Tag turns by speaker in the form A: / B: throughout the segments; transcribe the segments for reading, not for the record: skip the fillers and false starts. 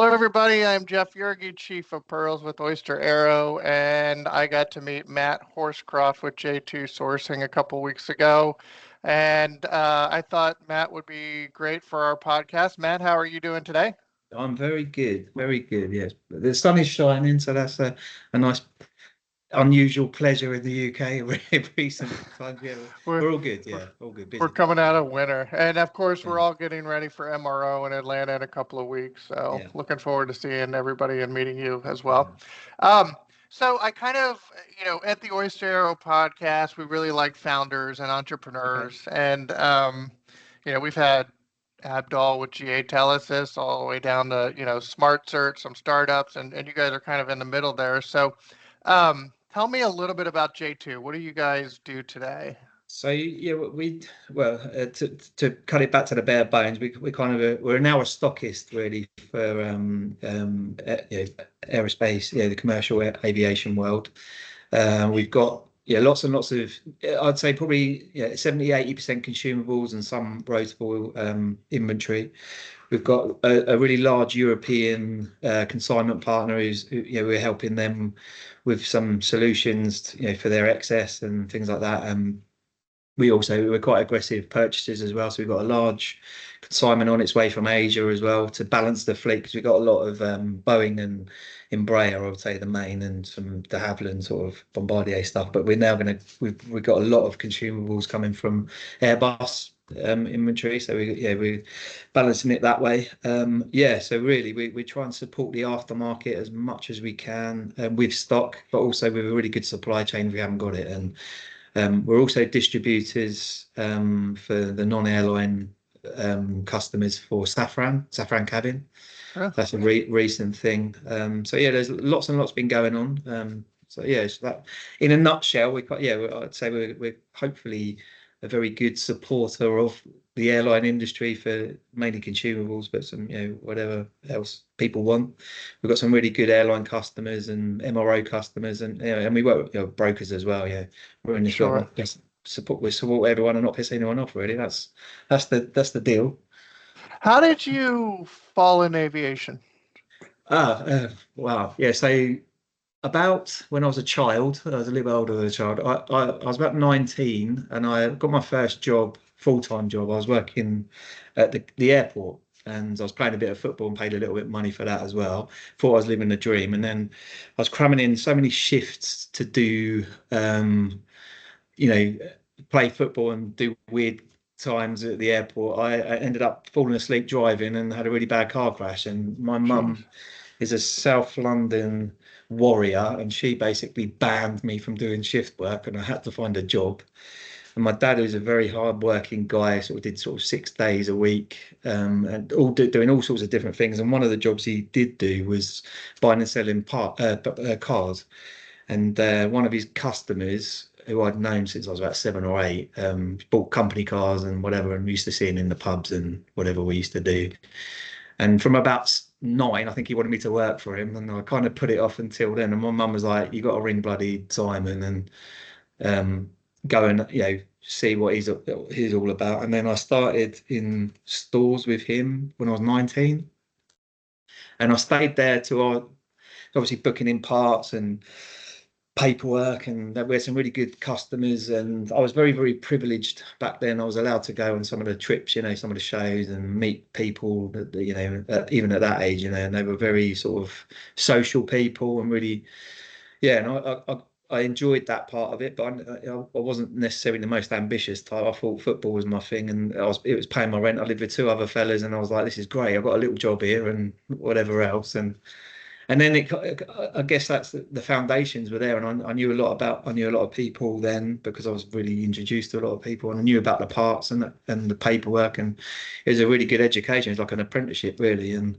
A: Hello, everybody. I'm Jeff Yergy, Chief of Pearls with Oyster Aero, and I got to meet Matt Horscroft with J2 Sourcing a couple weeks ago. And I thought Matt would be great for our podcast. Matt, how are you doing today?
B: I'm very good, very good. Yes, the sun is shining, so that's a nice, unusual pleasure in the UK. Recent times, yeah,
A: We're,
B: we're all good.
A: we're,
B: Yeah, all good,
A: we're
B: busy.
A: coming out of winter. And of course, we're
B: Yeah,
A: all getting ready for MRO in Atlanta in a couple of weeks. So
B: yeah,
A: looking forward to seeing everybody and meeting you as
B: yeah.
A: well. Um, so I kind of, at the Oyster Aero podcast, we really like founders and
B: Okay.
A: entrepreneurs. And, we've had Abdul with GA Telesis all the way down to, Smart Search, some startups, and you guys are kind of in the middle there. So tell me a little bit about J2. What do you guys do today?
B: So yeah, to cut it back to the bare bones, we kind of we're now a stockist really for aerospace, the commercial aviation world. We've got lots and lots of, I'd say probably 70-80% consumables and some rotable inventory. We've got a really large European consignment partner we're helping them with some solutions for their excess and things like that. We're quite aggressive purchasers as well, so we've got a large consignment on its way from Asia as well to balance the fleet, because we've got a lot of Boeing and Embraer, I would say, the main, and some de Havilland sort of Bombardier stuff. But we've got a lot of consumables coming from Airbus inventory, so we're balancing it that way. So really we try and support the aftermarket as much as we can with stock, but also with a really good supply chain if we haven't got it. And we're also distributors for the non-airline customers for Safran Cabin.
A: Yeah,
B: That's a recent thing. There's lots and lots been going on. So that in a nutshell, I'd say we're hopefully a very good supporter of the airline industry for mainly consumables, but some whatever else people want. We've got some really good airline customers and MRO customers, and we work with brokers as well. Yeah, we're in this work
A: sure.
B: not just support everyone and not piss anyone off. Really, that's the deal.
A: How did you fall in aviation?
B: Wow. Yeah. So about when I was a child, I was a little older than a child. I was about 19 and I got my first job, full-time job. I was working at the airport and I was playing a bit of football and paid a little bit of money for that as well. Thought I was living a dream. And then I was cramming in so many shifts to do, you know, play football and do weird times at the airport. I ended up falling asleep driving and had a really bad car crash. And my
A: Jeez.
B: mum is a South London warrior, and she basically banned me from doing shift work, and I had to find a job. And my dad, who's a very hard-working guy, sort of did sort of 6 days a week, and doing all sorts of different things. And one of the jobs he did do was buying and selling cars. And one of his customers, who I'd known since I was about 7 or 8, bought company cars and whatever, and we used to see him in the pubs and whatever we used to do. And from about 9, I think he wanted me to work for him, and I kind of put it off until then. And my mum was like, "You got to ring bloody Simon and um, go and see what he's all about." And then I started in stores with him when I was 19, and I stayed there till I obviously booking in parts and paperwork, and we had some really good customers, and I was very, very privileged back then. I was allowed to go on some of the trips, some of the shows, and meet people even at that age, and they were very sort of social people and really, yeah. And I enjoyed that part of it, but I wasn't necessarily the most ambitious type. I thought football was my thing, and it was paying my rent. I lived with two other fellas, and I was like, this is great. I've got a little job here and whatever else. And then I guess that's the foundations were there, and I knew a lot of people then, because I was really introduced to a lot of people, and I knew about the parts and the paperwork, and it was a really good education. It's like an apprenticeship really, and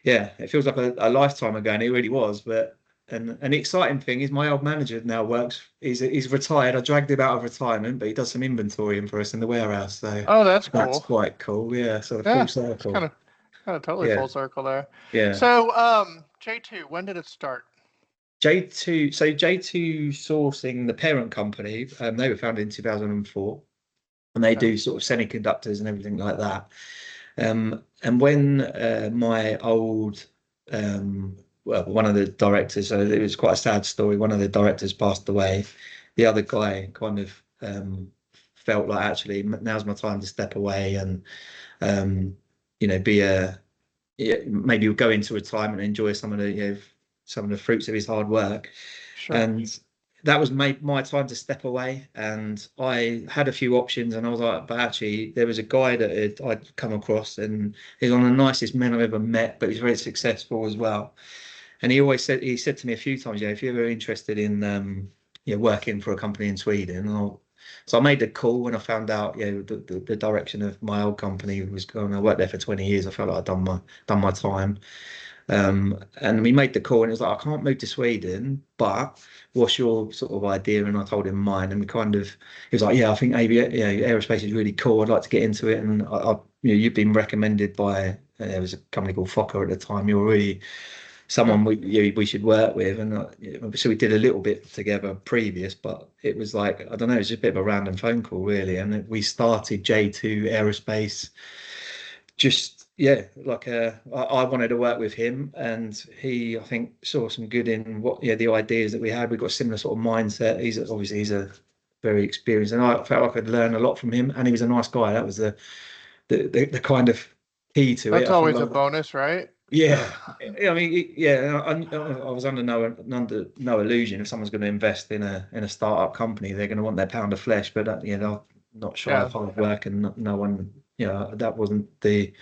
B: yeah, it feels like a lifetime ago, and it really was. But and the exciting thing is my old manager now works. He's retired. I dragged him out of retirement, but he does some inventorying for us in the warehouse, so
A: Oh, that's
B: that's
A: cool.
B: quite cool. Yeah, so the
A: Yeah,
B: full
A: it's kind
B: circle.
A: of totally
B: Yeah,
A: full circle there.
B: yeah.
A: So, J2, when did it start?
B: J2 Sourcing, the parent company, they were founded in 2004, and they
A: Okay.
B: do sort of semiconductors and everything like that. And when my old well, one of the directors, so it was quite a sad story. One of the directors passed away. The other guy kind of felt like actually now's my time to step away and be a maybe go into retirement and enjoy some of the some of the fruits of his hard work.
A: Sure.
B: And that was my time to step away. And I had a few options, and I was like, but actually, there was a guy that I'd come across, and he's one of the nicest men I've ever met, but he's very successful as well. And he said to me a few times, if you're ever interested in working for a company in Sweden, so I made the call when I found out, the direction of my old company was going. I worked there for 20 years. I felt like I'd done my time. And we made the call, and it was like, I can't move to Sweden, but what's your sort of idea? And I told him mine, and he was like, yeah, I think aerospace is really cool. I'd like to get into it. And you've been recommended by, there was a company called Fokker at the time. You're really
A: Yeah.
B: someone we should work with. And so we did a little bit together previous, but it was like, I don't know, it was just a bit of a random phone call really. And we started J2 Aerospace. Just like I wanted to work with him, and he, I think, saw some good in what the ideas that we had. We've got a similar sort of mindset. He's a very experienced, and I felt like I could learn a lot from him, and he was a nice guy. That was the kind of key to it.
A: That's
B: I think
A: always a
B: like,
A: bonus, right?
B: yeah, I mean, I was under no illusion if someone's going to invest in a startup company, they're going to want their pound of flesh. But not shy
A: Yeah.
B: of hard work, and no one, that wasn't the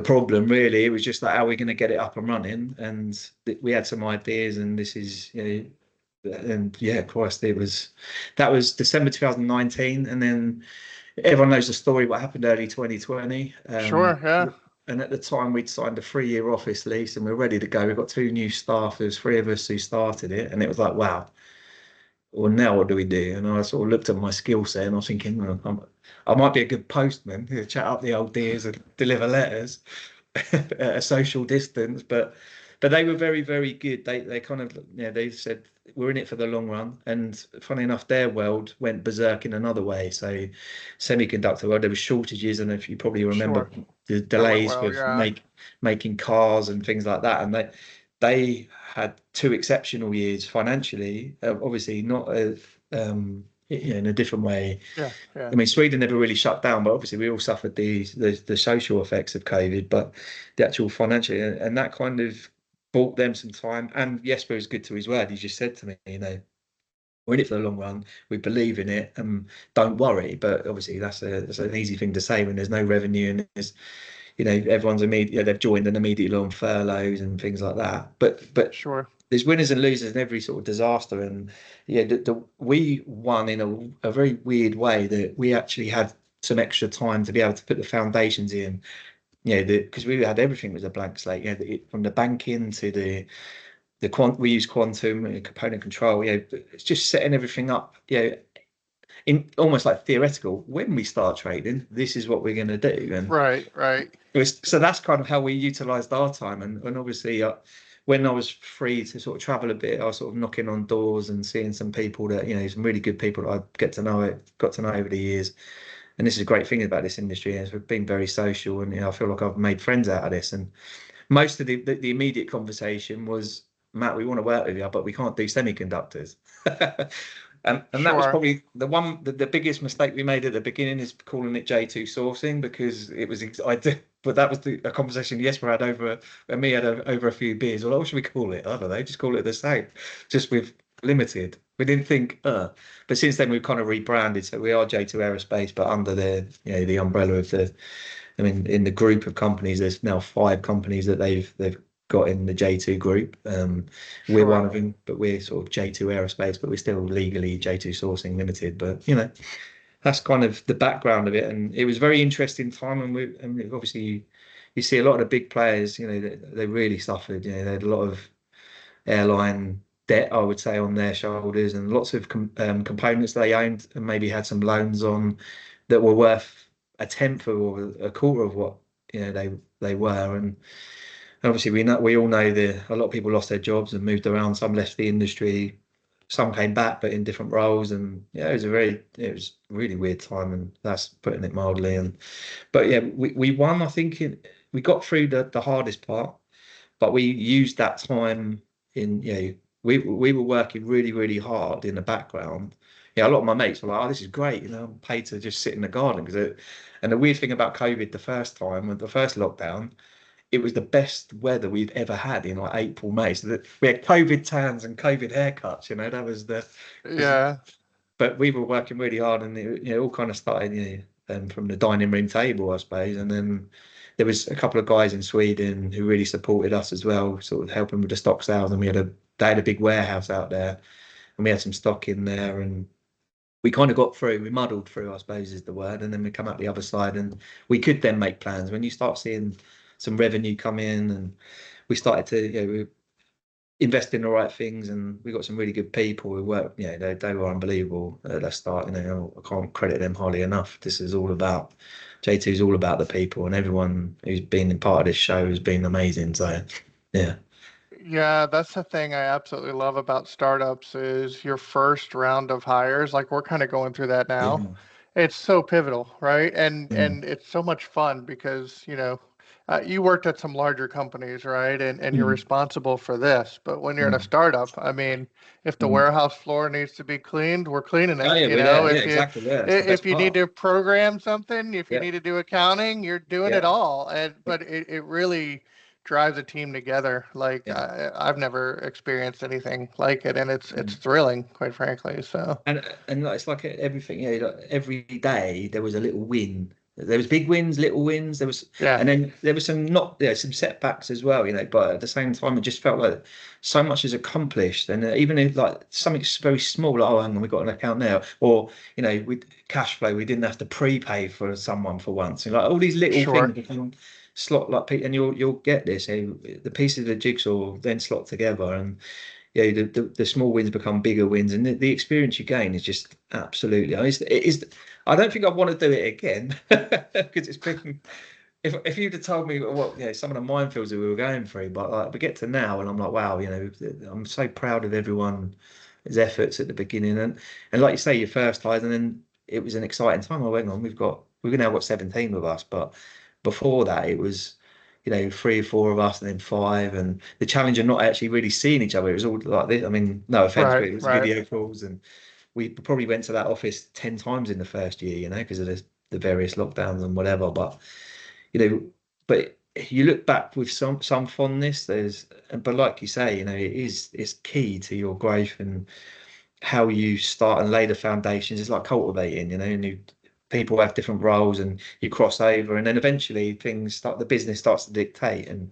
B: problem really. It was just like, how are we going to get it up and running? And we had some ideas, and this is, and yeah, Christ, that was December 2019, and then everyone knows the story what happened early 2020.
A: Sure. Yeah.
B: And at the time, we'd signed a 3-year office lease, and we are ready to go. We've got 2 new staff. There's 3 of us who started it, and it was like, wow. Well, now what do we do? And I sort of looked at my skill set, and I was thinking, well, I might be a good postman, chat up the old dears and deliver letters at a social distance. But they were very, very good. They kind of, they said, we're in it for the long run. And funny enough, their world went berserk in another way. So semiconductor world, there were shortages, and if you probably remember
A: Sure.
B: the
A: That went
B: delays
A: well.
B: with
A: Yeah.
B: making cars and things like that. And they had 2 exceptional years financially, obviously not in a different way.
A: Yeah. Yeah.
B: I mean, Sweden never really shut down, but obviously we all suffered the social effects of COVID, but the actual financial, and that kind of bought them some time. And Jesper was good to his word. He just said to me, we're in it for the long run. We believe in it, and don't worry. But obviously that's an easy thing to say when there's no revenue, and there's everyone's immediate, they've joined and immediately on furloughs and things like that. But
A: Sure.
B: there's winners and losers in every sort of disaster. And we won in a very weird way, that we actually had some extra time to be able to put the foundations in. Because we had everything was a blank slate. From the banking to we use quantum and component control. It's just setting everything up. In almost like theoretical. When we start trading, this is what we're going to do. And
A: Right. Right.
B: so that's kind of how we utilized our time. And obviously, when I was free to sort of travel a bit, I was sort of knocking on doors and seeing some people that, some really good people that I got to know over the years. And this is a great thing about this industry, is we've been very social, and I feel like I've made friends out of this. And most of the immediate conversation was, Matt, we want to work with you, but we can't do semiconductors. And that was
A: Sure.
B: probably the biggest mistake we made at the beginning, is calling it J2 sourcing, because it was but that was a conversation Jesper had over and me had over a few beers. Well, what should we call it? I don't know, just call it the same, just with limited. We didn't think, but since then we've kind of rebranded, so we are J2 Aerospace, but under the umbrella of I mean, in the group of companies, there's now 5 companies that they've got in the J2 group. We're one
A: Sure.
B: of them, but we're sort of J2 Aerospace, but we're still legally J2 Sourcing Limited. But that's kind of the background of it, and it was a very interesting time. And obviously you see a lot of the big players, they really suffered. They had a lot of airline debt, I would say, on their shoulders, and lots of components they owned and maybe had some loans on that were worth a tenth or a quarter of what they were. And obviously we all know a lot of people lost their jobs and moved around. Some left the industry, some came back, but in different roles. And it was a really weird time, and that's putting it mildly. But yeah, we won. I think we got through the hardest part, but we used that time in, we were working really, really hard in the background. Yeah, a lot of my mates were like, "Oh, this is great, I'm paid to just sit in the garden." And the weird thing about COVID, the first time, with the first lockdown, it was the best weather we've ever had in like April, May. So that we had COVID tans and COVID haircuts. That was was
A: Yeah.
B: but we were working really hard, and it all kind of started, from the dining room table, I suppose. And then there was a couple of guys in Sweden who really supported us as well, sort of helping with the stock sales. And they had a big warehouse out there, and we had some stock in there, and we kind of got through. We muddled through, I suppose is the word. And then we come out the other side, and we could then make plans when you start seeing some revenue come in, and we started to, we invest in the right things, and we got some really good people who work. They were unbelievable at the start. I can't credit them highly enough. This is all about J2 is all about the people, and everyone who's been in part of this show has been amazing. So, yeah.
A: Yeah, that's the thing I absolutely love about startups is your first round of hires. Like we're kind of going through that now.
B: Yeah.
A: It's so pivotal, right? And
B: Mm,
A: and it's so much fun because, you worked at some larger companies, right? And you're
B: mm,
A: responsible for this. But when you're in a
B: mm,
A: startup, I mean, if the
B: mm.
A: warehouse floor needs to be cleaned, we're cleaning
B: Oh
A: it.
B: yeah, we're there. Yeah, exactly. Yeah, it's the
A: If
B: best
A: you need
B: part.
A: to program something, if you
B: Yeah,
A: need to do accounting, you're doing it
B: yeah,
A: all. And
B: yeah,
A: but it really drives a team together. Like
B: yeah.
A: I've never experienced anything like it, and it's
B: Mm.
A: thrilling, quite frankly. So
B: And like, it's like everything. Like every day there was a little win. There was big wins, little wins.
A: yeah,
B: And then there was some not, some setbacks as well. But at the same time, it just felt like so much is accomplished. And even if like something's very small, like, oh, hang on, we've got an account now, or with cash flow, we didn't have to prepay for someone for once. And like all these little things
A: sure,
B: become slot like, and you'll get this. The pieces of the jigsaw then slot together, and the small wins become bigger wins, and the experience you gain is just absolutely. It is. I don't think I want to do it again because it's been. If you'd have told me what some of the minefields that we were going through, but like we get to now, and I'm like, wow, I'm so proud of everyone's efforts at the beginning, and like you say, your first highs, and then it was an exciting time. I went on. We've now got 17 with us, but before that, it was three or four of us and then five, and the challenge of not actually really seeing each other. It was all like this. I mean, no offense, but
A: right,
B: it was
A: right,
B: video calls, and we probably went to that office 10 times in the first year, because of the various lockdowns and whatever. But you know, but you look back with some fondness. But like you say, it's key to your growth and how you start and lay the foundations. It's like cultivating, and people have different roles, and you cross over, and then eventually the business starts to dictate, and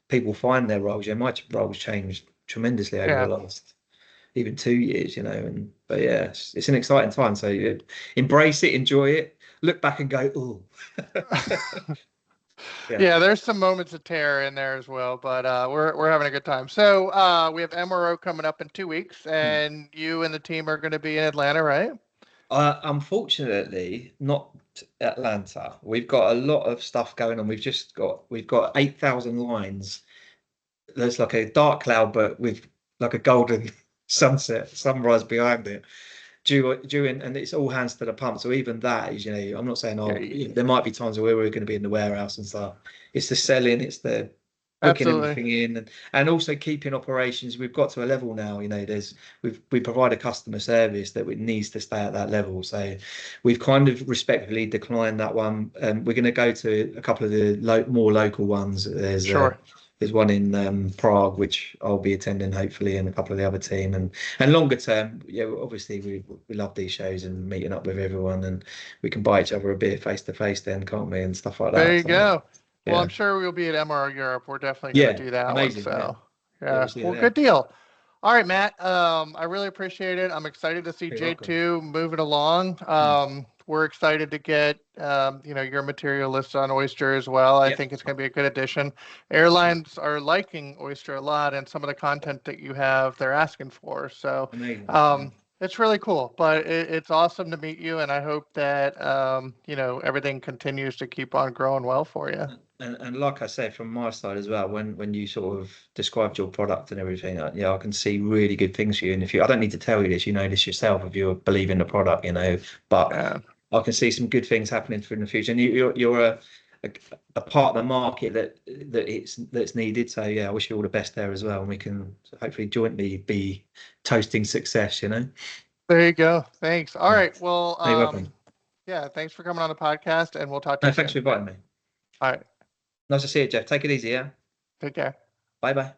B: people find their roles. My roles changed tremendously over the
A: yeah.
B: last even 2 years, but yeah, it's an exciting time. So embrace it, enjoy it, look back and go, oh, yeah.
A: Yeah, there's some moments of terror in there as well, but we're having a good time. So we have MRO coming up in 2 weeks,
B: Hmm.
A: and you and the team are going to be in Atlanta, right?
B: Unfortunately, not Atlanta. We've got a lot of stuff going on. We've got 8,000 lines. There's like a dark cloud, but with like a golden sunrise behind it. Due in, and it's all hands to the pump. So even that is, I'm not saying,
A: Yeah,
B: oh, there might be times where we're going to be in the warehouse and stuff. It's the selling, it's the booking
A: absolutely.
B: everything in, and also keeping operations. We've got to a level now. We provide a customer service that it needs to stay at that level. So we've kind of respectfully declined that one. We're going to go to a couple of the more local ones.
A: Sure.
B: There's one in Prague, which I'll be attending hopefully, and a couple of the other team. And longer term, obviously we love these shows and meeting up with everyone, and we can buy each other a beer face to face then, can't we, and stuff like
A: There
B: that.
A: you
B: So
A: go. Well, I'm
B: yeah,
A: sure we'll be at MRO Europe. We're definitely going to
B: yeah,
A: do that one.
B: amazing. Yeah,
A: So,
B: yeah, we'll
A: yeah.
B: see you
A: Well,
B: there.
A: good deal. All right, Matt. I really appreciate it. I'm excited to see
B: You're welcome.
A: J2 moving along.
B: Mm.
A: We're excited to get your material listed on Oyster as well. I
B: Yeah,
A: think it's going to be a good addition. Airlines are liking Oyster a lot, and some of the content that you have, they're asking for. So,
B: amazing. Yeah.
A: um, it's really cool. But it's awesome to meet you, and I hope that everything continues to keep on growing well for you.
B: And like I say, from my side as well, when you sort of described your product and everything, I can see really good things for you. And I don't need to tell you this, you know this yourself if you believe in the product, but
A: Yeah.
B: I can see some good things happening for in the future. And you're a part of the market that's needed. So yeah, I wish you all the best there as well, and we can hopefully jointly be toasting success.
A: There you go. Thanks. All
B: Yeah.
A: right. Well,
B: You're welcome.
A: yeah, thanks for coming on the podcast, and we'll talk to
B: No,
A: you
B: thanks
A: soon.
B: for inviting me.
A: All right.
B: Nice to see you, Jeff. Take it easy. Yeah.
A: Take care.
B: Bye bye.